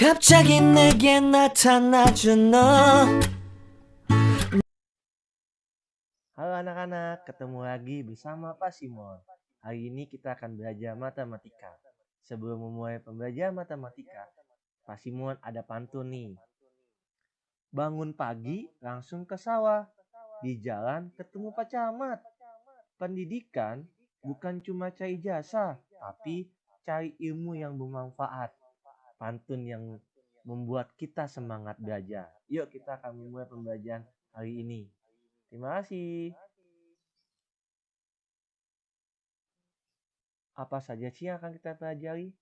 갑자기 내게 나타나준 너. Halo anak-anak, ketemu lagi bersama Pak Simon. Hari ini kita akan belajar matematika. Sebelum memulai pembelajaran matematika, Pak Simon ada pantun nih. Bangun pagi langsung ke sawah, di jalan ketemu Pak Camat. Pendidikan bukan cuma cari jasa, tapi cari ilmu yang bermanfaat. Pantun yang membuat kita semangat belajar. Yuk kita akan memulai pembelajaran hari ini. Terima kasih. Apa saja sih yang akan kita pelajari?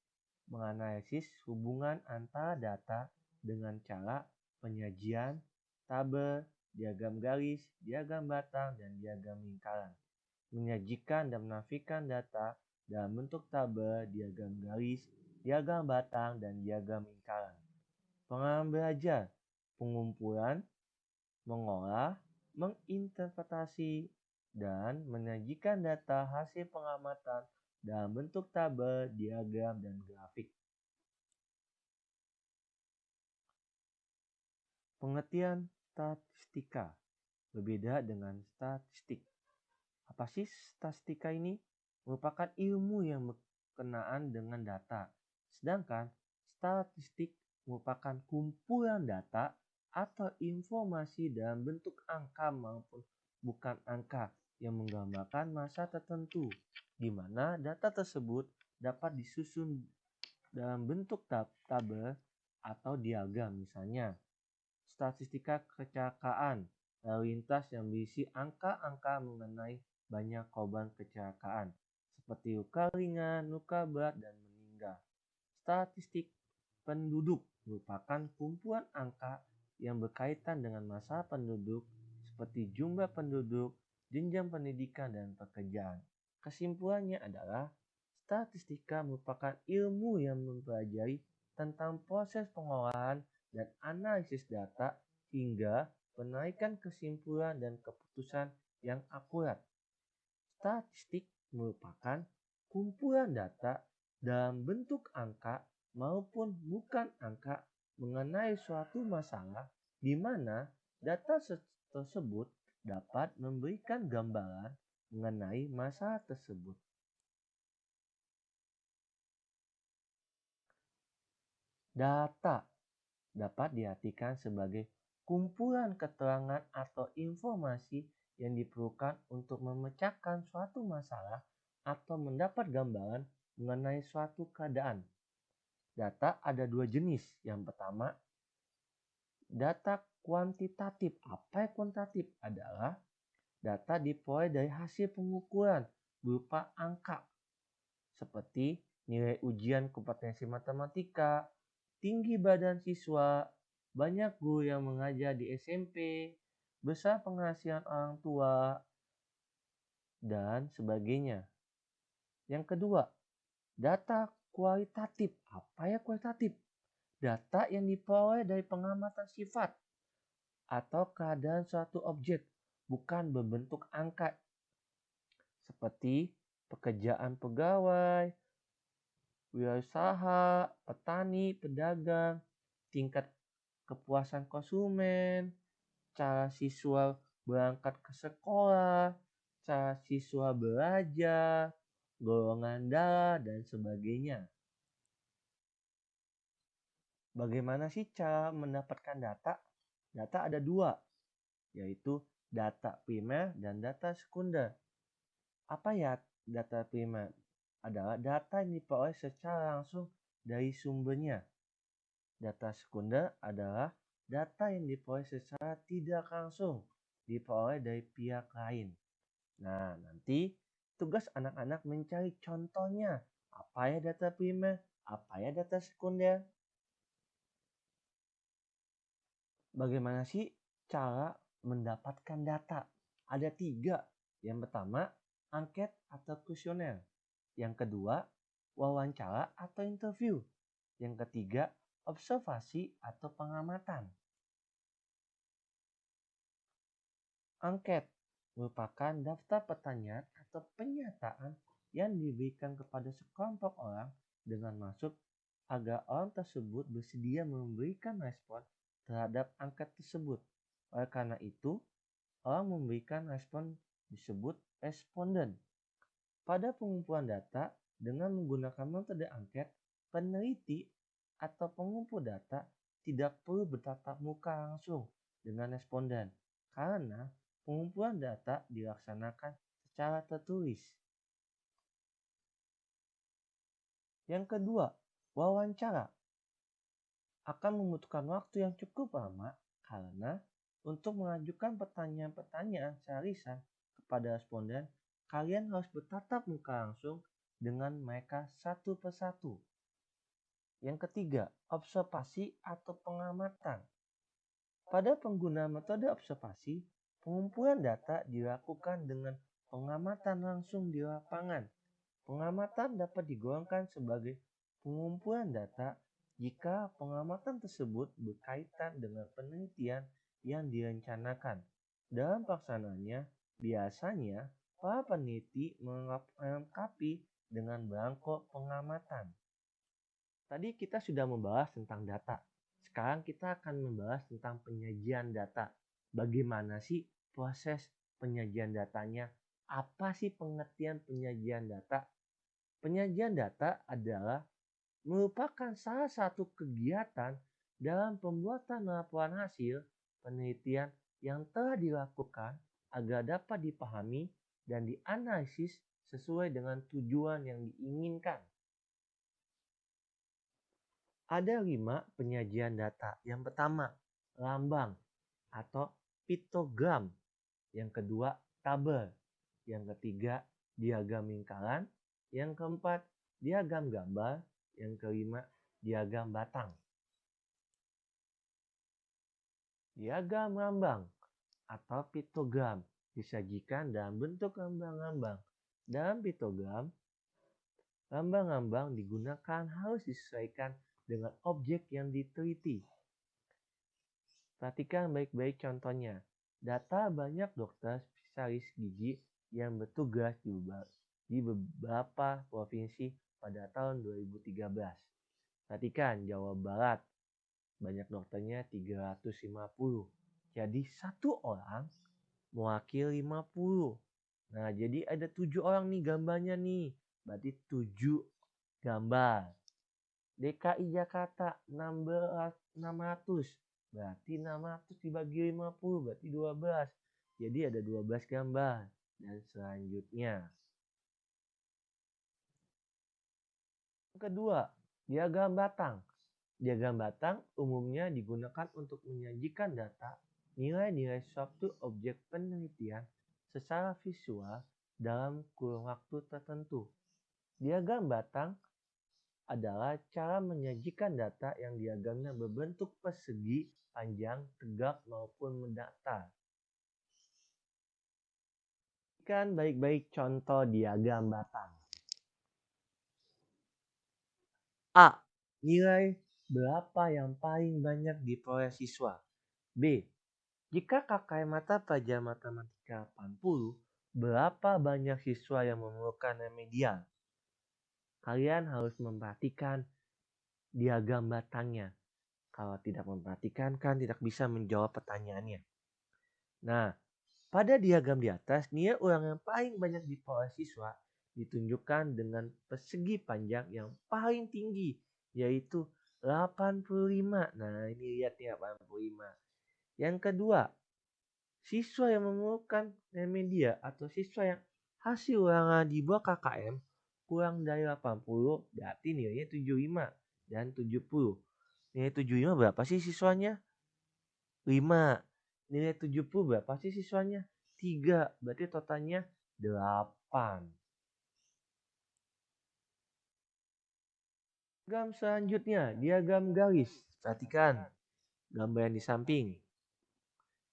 Menganalisis hubungan antara data dengan cara penyajian, tabel, diagram garis, diagram batang, dan diagram lingkaran. Menyajikan dan menafikan data dalam bentuk tabel, diagram garis, diagram batang, dan diagram lingkaran. Pengalaman belajar, pengumpulan, mengolah, menginterpretasi, dan menyajikan data hasil pengamatan dalam bentuk tabel, diagram, dan grafik. Pengertian statistika berbeda dengan statistik. Apa sih statistika ini? Merupakan ilmu yang berkenaan dengan data. Sedangkan statistik merupakan kumpulan data atau informasi dalam bentuk angka maupun bukan angka yang menggambarkan masa tertentu, di mana data tersebut dapat disusun dalam bentuk tabel atau diagram. Misalnya, statistika kecelakaan lalu lintas yang berisi angka-angka mengenai banyak korban kecelakaan, seperti luka ringan, luka berat, dan meninggal. Statistik penduduk merupakan kumpulan angka yang berkaitan dengan masa penduduk, seperti jumlah penduduk, jenjang pendidikan, dan pekerjaan. Kesimpulannya adalah statistika merupakan ilmu yang mempelajari tentang proses pengolahan dan analisis data hingga menaikkan kesimpulan dan keputusan yang akurat. Statistik merupakan kumpulan data dalam bentuk angka maupun bukan angka mengenai suatu masalah, di mana data tersebut dapat memberikan gambaran mengenai masalah tersebut. Data dapat diartikan sebagai kumpulan keterangan atau informasi yang diperlukan untuk memecahkan suatu masalah atau mendapat gambaran mengenai suatu keadaan. Data ada dua jenis. Yang pertama, data kuantitatif. Apa yang kuantitatif? Adalah data diperoleh dari hasil pengukuran berupa angka, seperti nilai ujian kompetensi matematika, tinggi badan siswa, banyak guru yang mengajar di SMP, besar penghasilan orang tua, dan sebagainya. Yang kedua, data kualitatif. Apa ya kualitatif? Data yang diperoleh dari pengamatan sifat atau keadaan suatu objek, bukan berbentuk angka, seperti pekerjaan pegawai, wirausaha, petani, pedagang, tingkat kepuasan konsumen, cara siswa berangkat ke sekolah, cara siswa belajar, golongan darah, dan sebagainya. Bagaimana sih cara mendapatkan data? Data ada dua, yaitu data primer dan data sekunder. Apa ya data primer? Adalah data yang diperoleh secara langsung dari sumbernya. Data sekunder adalah data yang diperoleh secara tidak langsung diperoleh dari pihak lain. Nah, nanti tugas anak-anak mencari contohnya. Apa ya data primer? Apa ya data sekunder? Bagaimana sih cara mendapatkan data? Ada tiga. Yang pertama, angket atau kuesioner. Yang kedua, wawancara atau interview. Yang ketiga, observasi atau pengamatan. Angket merupakan daftar pertanyaan atau pernyataan yang diberikan kepada sekelompok orang dengan maksud agar orang tersebut bersedia memberikan respon terhadap angket tersebut. Oleh karena itu, orang memberikan respon disebut responden. Pada pengumpulan data dengan menggunakan metode angket, peneliti atau pengumpul data tidak perlu bertatap muka langsung dengan responden karena pengumpulan data dilaksanakan secara tertulis. Yang kedua, wawancara akan membutuhkan waktu yang cukup lama karena untuk mengajukan pertanyaan-pertanyaan secara lisan kepada responden, kalian harus bertatap muka langsung dengan mereka satu persatu. Yang ketiga, observasi atau pengamatan. Pada penggunaan metode observasi, pengumpulan data dilakukan dengan pengamatan langsung di lapangan. Pengamatan dapat digolongkan sebagai pengumpulan data jika pengamatan tersebut berkaitan dengan penelitian yang direncanakan. Dalam pelaksanaannya, biasanya para peneliti melengkapi dengan belangko pengamatan. Tadi kita sudah membahas tentang data. Sekarang kita akan membahas tentang penyajian data. Bagaimana sih proses penyajian datanya? Apa sih pengertian penyajian data? Penyajian data adalah merupakan salah satu kegiatan dalam pembuatan laporan hasil penelitian yang telah dilakukan agar dapat dipahami dan dianalisis sesuai dengan tujuan yang diinginkan. Ada 5 penyajian data. Yang pertama, lambang atau piktogram. Yang kedua, tabel. Yang ketiga, diagram lingkaran. Yang keempat, diagram gambar. Yang kelima, diagram batang. Diagram lambang atau piktogram disajikan dalam bentuk lambang-lambang. Dalam piktogram, lambang-lambang digunakan harus disesuaikan dengan objek yang diteliti. Perhatikan baik-baik contohnya. Data banyak dokter spesialis gigi yang bertugas di beberapa provinsi pada tahun 2013. Perhatikan Jawa Barat, banyak dokternya 350. Jadi satu orang mewakili 50. Nah, jadi ada 7 orang nih gambarnya nih. Berarti 7 gambar. DKI Jakarta 600. Berarti 600 dibagi 50 berarti 12. Jadi ada 12 gambar. Dan selanjutnya. Yang kedua, diagram batang. Diagram batang umumnya digunakan untuk menyajikan data nilai-nilai suatu objek penelitian secara visual dalam kurun waktu tertentu. Diagram batang adalah cara menyajikan data yang diagramnya berbentuk persegi, panjang, tegak maupun mendatar. Perhatikan baik-baik contoh diagram batang. A. Nilai berapa yang paling banyak diperoleh siswa. B. Jika KKM mata pelajaran matematika 80, berapa banyak siswa yang memerlukan remedial? Kalian harus memperhatikan diagram batangnya. Kalau tidak memperhatikan kan tidak bisa menjawab pertanyaannya. Nah, pada diagram di atas, nilai ulang yang paling banyak diperoleh siswa ditunjukkan dengan persegi panjang yang paling tinggi, yaitu 85. Nah, ini lihat nih 85. Yang kedua, siswa yang memerlukan remedial atau siswa yang hasil ulangan di bawah KKM kurang dari 80, berarti nilainya 75 dan 70. Nilai 75 berapa sih siswanya? 5. Nilai 70 berapa sih siswanya? 3. Berarti totalnya 8. Diagram selanjutnya, diagram garis. Perhatikan gambar yang di samping.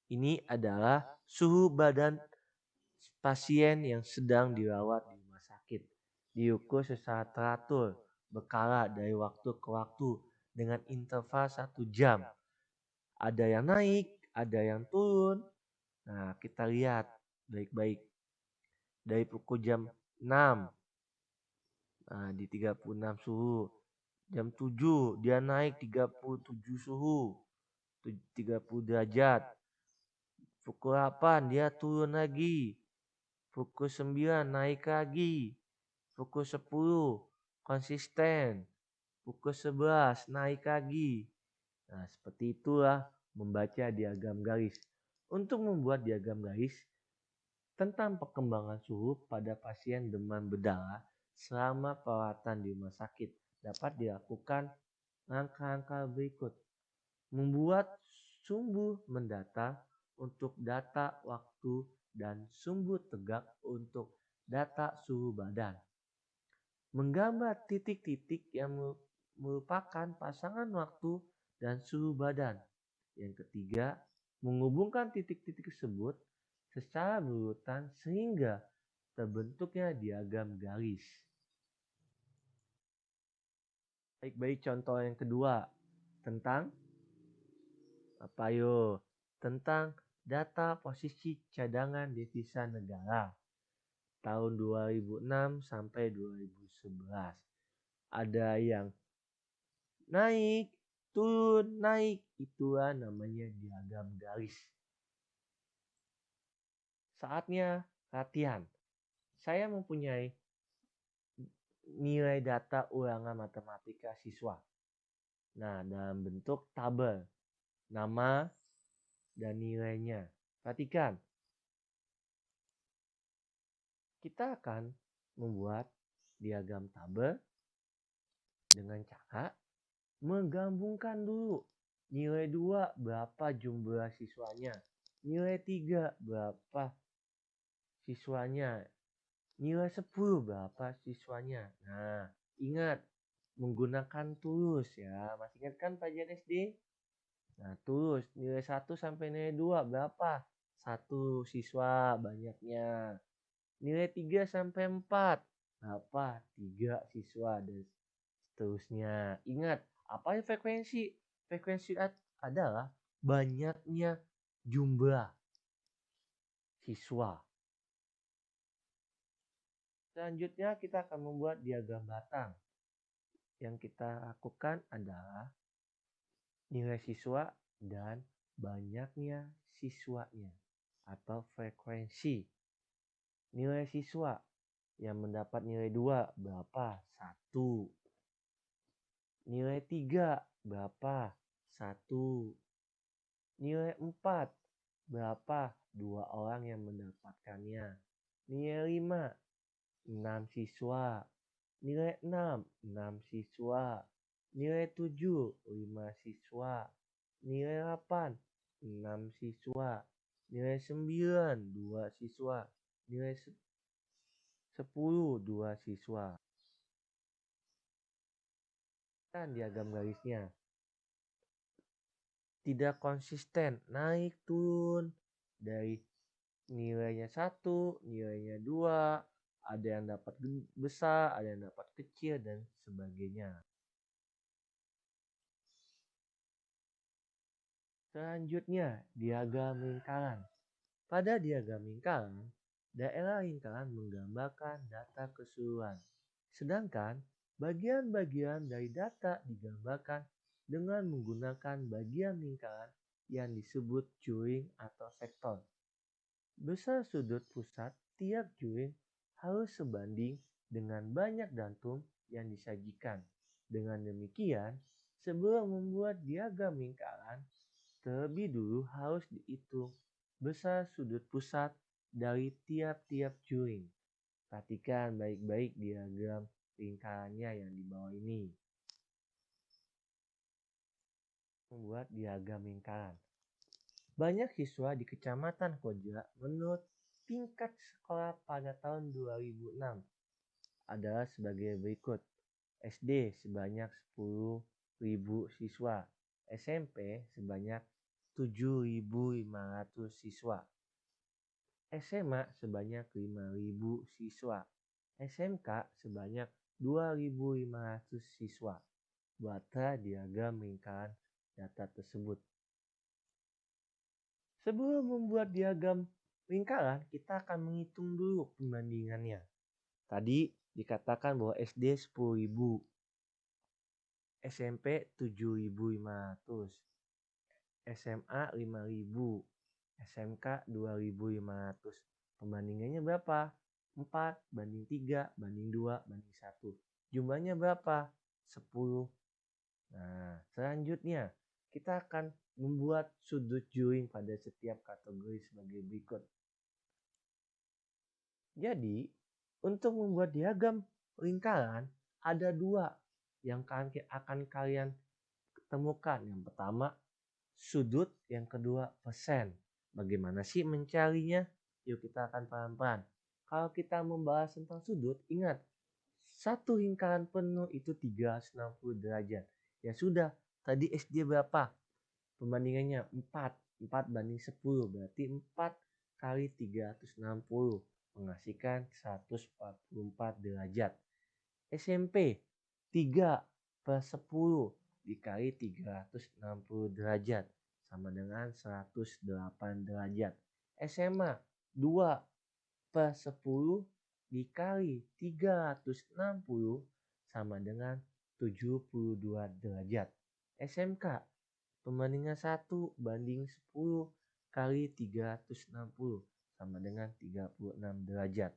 Ini adalah suhu badan pasien yang sedang dirawat di rumah sakit. Diukur secara teratur, berkala dari waktu ke waktu dengan interval 1 jam. Ada yang naik, ada yang turun. Nah, kita lihat baik-baik. Dari pukul jam 6. Nah, di 36 suhu. Jam 7 dia naik 37 suhu, 30 derajat. Pukul 8 dia turun lagi. Pukul 9 naik lagi. Pukul 10 konsisten. Pukul 11 naik lagi. Nah, seperti itulah membaca diagram garis. Untuk membuat diagram garis tentang perkembangan suhu pada pasien demam berdarah selama perawatan di rumah sakit dapat dilakukan langkah-langkah berikut. Membuat sumbu mendata untuk data waktu dan sumbu tegak untuk data suhu badan. Menggambar titik-titik yang merupakan pasangan waktu dan suhu badan. Yang ketiga, menghubungkan titik-titik tersebut secara berurutan sehingga terbentuknya diagram garis. Baik-baik, contoh yang kedua tentang apa yo? Tentang data posisi cadangan devisa negara tahun 2006 sampai 2011. Ada yang naik, turun, naik. Itulah namanya diagram garis. Saatnya latihan. Saya mempunyai nilai data ulangan matematika siswa. Nah, dalam bentuk tabel, nama dan nilainya. Perhatikan. Kita akan membuat diagram tabel dengan cara menggabungkan dulu. Nilai 2 berapa jumlah siswanya. Nilai 3 berapa siswanya. Nilai 10 berapa siswanya. Nah, ingat menggunakan tulus ya. Masih ingat kan pelajaran SD? Nah, tulus nilai 1 sampai nilai 2 berapa? 1 siswa banyaknya. Nilai 3 sampai 4 berapa? 3 siswa dan seterusnya. Ingat, apa yang frekuensi? Frekuensi adalah banyaknya jumlah siswa. Selanjutnya kita akan membuat diagram batang. Yang kita lakukan adalah nilai siswa dan banyaknya siswanya atau frekuensi. Nilai siswa yang mendapat nilai 2 berapa? 1. Nilai 3 berapa? 1. Nilai 4 berapa? 2 orang yang mendapatkannya. Nilai 5, 6 siswa. Nilai 6, 6 siswa. Nilai 7, 5 siswa. Nilai 8, 6 siswa. Nilai 9, 2 siswa. Nilai 10, 2 siswa. Dan diagram garisnya tidak konsisten, naik turun dari nilainya 1, nilainya 2, ada yang dapat besar, ada yang dapat kecil dan sebagainya. Selanjutnya, diagram lingkaran. Pada diagram lingkaran, daerah lingkaran menggambarkan data keseluruhan. Sedangkan bagian-bagian dari data digambarkan dengan menggunakan bagian lingkaran yang disebut juring atau sektor. Besar sudut pusat tiap juring harus sebanding dengan banyak datum yang disajikan. Dengan demikian, sebelum membuat diagram lingkaran, terlebih dulu harus dihitung besar sudut pusat dari tiap-tiap juring. Perhatikan baik-baik diagram lingkarannya yang di bawah ini. Membuat diagram lingkaran. Banyak siswa di Kecamatan Koja menurut tingkat sekolah pada tahun 2006 adalah sebagai berikut. SD sebanyak 10.000 siswa. SMP sebanyak 7.500 siswa. SMA sebanyak 5.000 siswa. SMK sebanyak 2.500 siswa. Buatlah diagram lingkaran data tersebut. Sebelum membuat diagram lingkaran, kita akan menghitung dulu perbandingannya. Tadi dikatakan bahwa SD 10.000. SMP 7.500, SMA 5.000, SMK 2.500. Pembandingannya berapa? 4 banding 3 banding 2 banding 1. Jumlahnya berapa? 10. Nah, selanjutnya kita akan membuat sudut juring pada setiap kategori sebagai berikut. Jadi, untuk membuat diagram lingkaran ada 2 yang akan kalian temukan. Yang pertama sudut, yang kedua persen. Bagaimana sih mencarinya? Yuk kita akan pelan-pelan. Kalau kita membahas tentang sudut, ingat satu lingkaran penuh itu 360 derajat. Ya sudah, tadi SD berapa? Pembandingannya 4. 4 banding 10 berarti 4 kali 360 menghasilkan 144 derajat. SMP 3 per 10 dikali 360 derajat sama dengan 108 derajat. SMA 2 per 10 dikali 360 sama dengan 72 derajat. SMK pembandingan 1 banding 10 kali 360 sama dengan 36 derajat.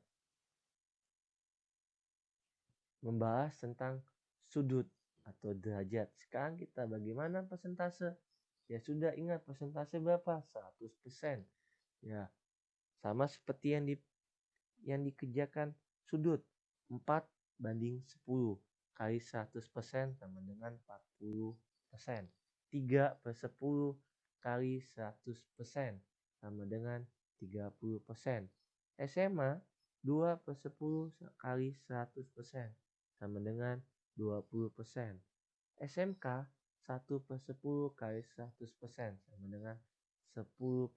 Membahas tentang sudut atau derajat. Sekarang kita bagaimana persentase? Ya sudah, ingat persentase berapa? 100%. Ya, sama seperti yang dikerjakan sudut. 4 banding 10 kali 100% sama dengan 40%. 3 per 10 kali 100% sama dengan 30%. SMA 2 per 10 kali 100% sama dengan 20%. SMK 1 per 10 kali 100% sama dengan 10%.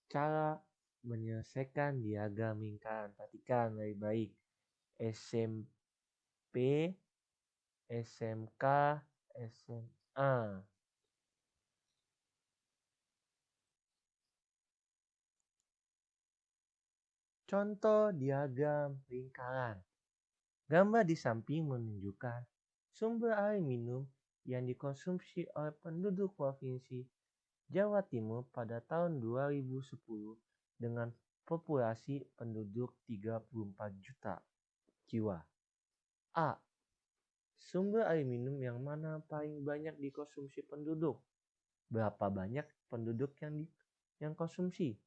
Cara menyelesaikan diagram lingkaran. Perhatikan baik-baik. SMP, SMK, SMA. Contoh diagram lingkaran. Gambar di samping menunjukkan sumber air minum yang dikonsumsi oleh penduduk Provinsi Jawa Timur pada tahun 2010 dengan populasi penduduk 34 juta jiwa. A. Sumber air minum yang mana paling banyak dikonsumsi penduduk? Berapa banyak penduduk yang konsumsi?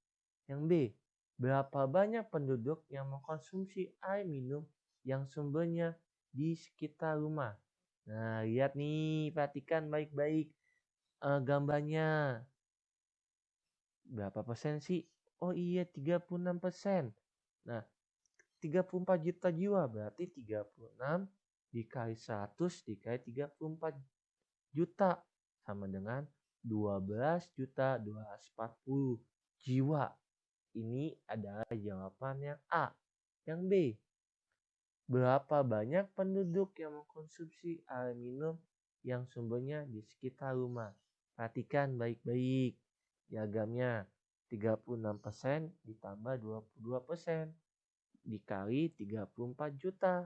Yang B. Berapa banyak penduduk yang mengkonsumsi air minum yang sumbernya di sekitar rumah? Nah, lihat nih, perhatikan baik-baik gambarnya. Berapa persen sih? Oh iya, 36%. Nah, 34 juta jiwa berarti 36 dikali 100 dikali 34 juta sama dengan 12 juta 240 jiwa. Ini adalah jawaban yang A. Yang B. Berapa banyak penduduk yang mengkonsumsi air minum yang sumbernya di sekitar rumah? Perhatikan baik-baik diagramnya. 36% ditambah 22% dikali 34 juta.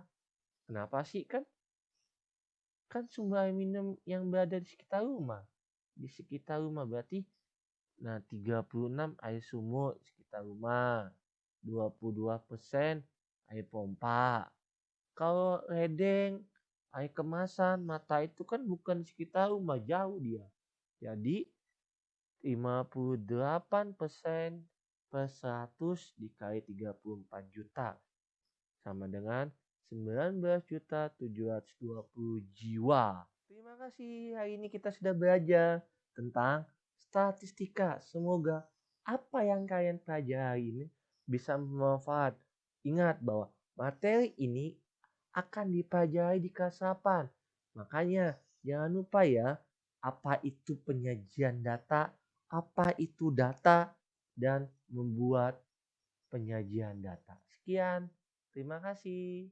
Kenapa sih? Kan sumber air minum yang berada di sekitar rumah. Di sekitar rumah berarti 36 air sumur sekitar rumah, 22% air pompa. Kalau ledeng, air kemasan, mata itu kan bukan di sekitar rumah, jauh dia. Jadi 58% per 100 dikali 34 juta sama dengan 19.720 jiwa. Terima kasih, hari ini kita sudah belajar tentang statistika. Semoga apa yang kalian pelajari ini bisa bermanfaat. Ingat bahwa materi ini akan dipelajari di kelas 8. Makanya jangan lupa ya, apa itu penyajian data, apa itu data, dan membuat penyajian data. Sekian, terima kasih.